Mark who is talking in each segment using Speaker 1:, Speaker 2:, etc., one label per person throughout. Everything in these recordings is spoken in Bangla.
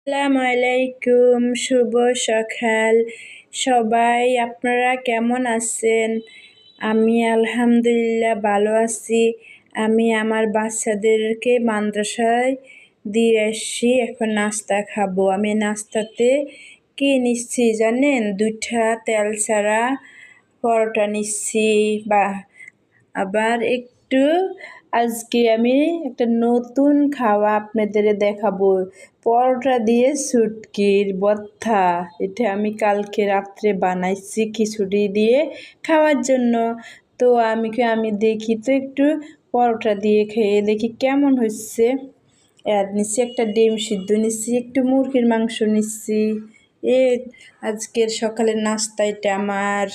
Speaker 1: আসসালামু আলাইকুম, শুভ সকাল সবাই। আপনারা কেমন আছেন? আমি আলহামদুলিল্লাহ ভালো আছি। আমি আমার বাচ্চাদেরকে মাদ্রাসায় দিয়ে এসছি, এখন নাস্তা খাবো। আমি নাস্তাতে কি নিচ্ছি জানেন? 2টা তেল ছাড়া পরোটা নিচ্ছি, বা আবার একটু আজকে আমি একটা নতুন খাওয়া আপনাদের দেখাবো, পরোটা দিয়ে শুটকির ভর্তা। এটা আমি কালকে রাত্রে বানাইছি খিচুড়ি দিয়ে খাওয়ার জন্য। তো আমি দেখি তো একটু পরোটা দিয়ে খেয়ে দেখি কেমন হচ্ছে। নিচ্ছি একটা ডিম সিদ্ধ নিচ্ছি, একটু মুরগির মাংস নিচ্ছি। এ আজকের সকালের নাস্তা এটা আমার।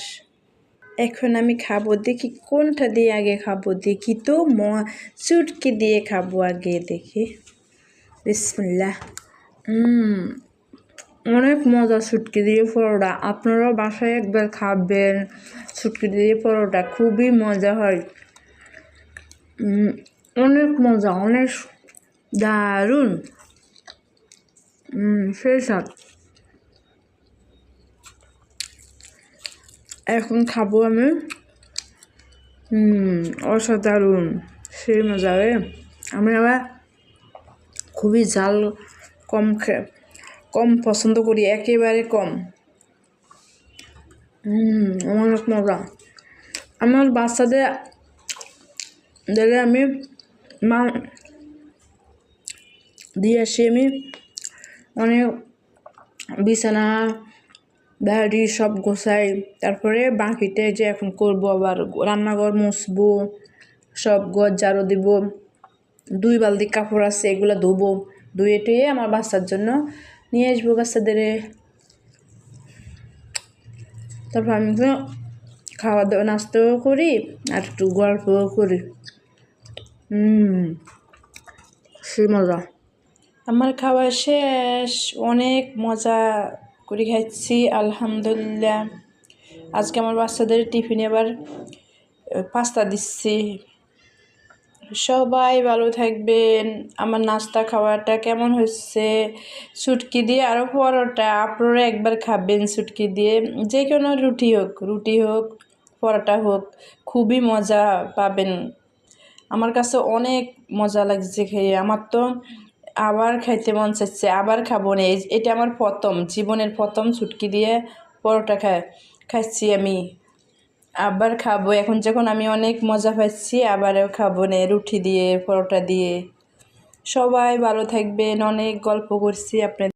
Speaker 1: এখন আমি খাবো, দেখি কোনটা দিয়ে আগে খাবো, দেখি তো শুটকি দিয়ে খাবো আগে, দেখি। বিসমিল্লাহ। অনেক মজা শুটকি দিয়ে পরোটা। আপনারাও বাসায় একবার খাবেন, শুটকি দিয়ে পরোটা খুবই মজা হয়। অনেক মজা, অনেক দারুণ। সেই স্বাদ। এখন খাবো আমি। অসাধারণ, সেই মজা রে। আমি আবার খুবই ঝাল কম পছন্দ করি, একেবারে কম। অনেক মজা। আমার বাচ্চাদের আমি মা দিয়ে আসি, আমি অনেক বিছানা বাড়ি সব গোছাই, তারপরে বাকিতে যে এখন করবো, আবার রান্নাঘর মুছবো, সব ঘর ঝাড়ু দিব, 2 বালতি কাপড় আছে, এগুলো ধোবো। ধুয়ে টুয়ে আমার বাচ্চার জন্য নিয়ে আসবো বাচ্চাদের। তারপর আমি তো খাওয়া দাওয়া নাস্তাও করি আর একটু গল্পও করি। সে মজা। আমার খাওয়া শেষ, অনেক মজা করে খাচ্ছি আলহামদুলিল্লাহ। আজকে আমার বাচ্চাদের টিফিনে আবার পাস্তা দিচ্ছি। সবাই ভালো থাকবেন। আমার নাস্তা খাওয়াটা কেমন হচ্ছে, শুটকি দিয়ে আরও পরোটা, আপনারা একবার খাবেন শুটকি দিয়ে, যে কোনো রুটি হোক পরোটা হোক, খুবই মজা পাবেন। আমার কাছে অনেক মজা লাগছে খেয়ে, আমার তো আবার খাইতে মন চাচ্ছে, আবার খাবো না। এটা আমার জীবনের প্রথম শুটকি দিয়ে পরোটা খাচ্ছি আমি। আবার খাবো, এখন যখন আমি অনেক মজা পাচ্ছি, আবারও খাবো না রুটি দিয়ে পরোটা দিয়ে। সবাই ভালো থাকবেন। অনেক গল্প করছি আপনাদের।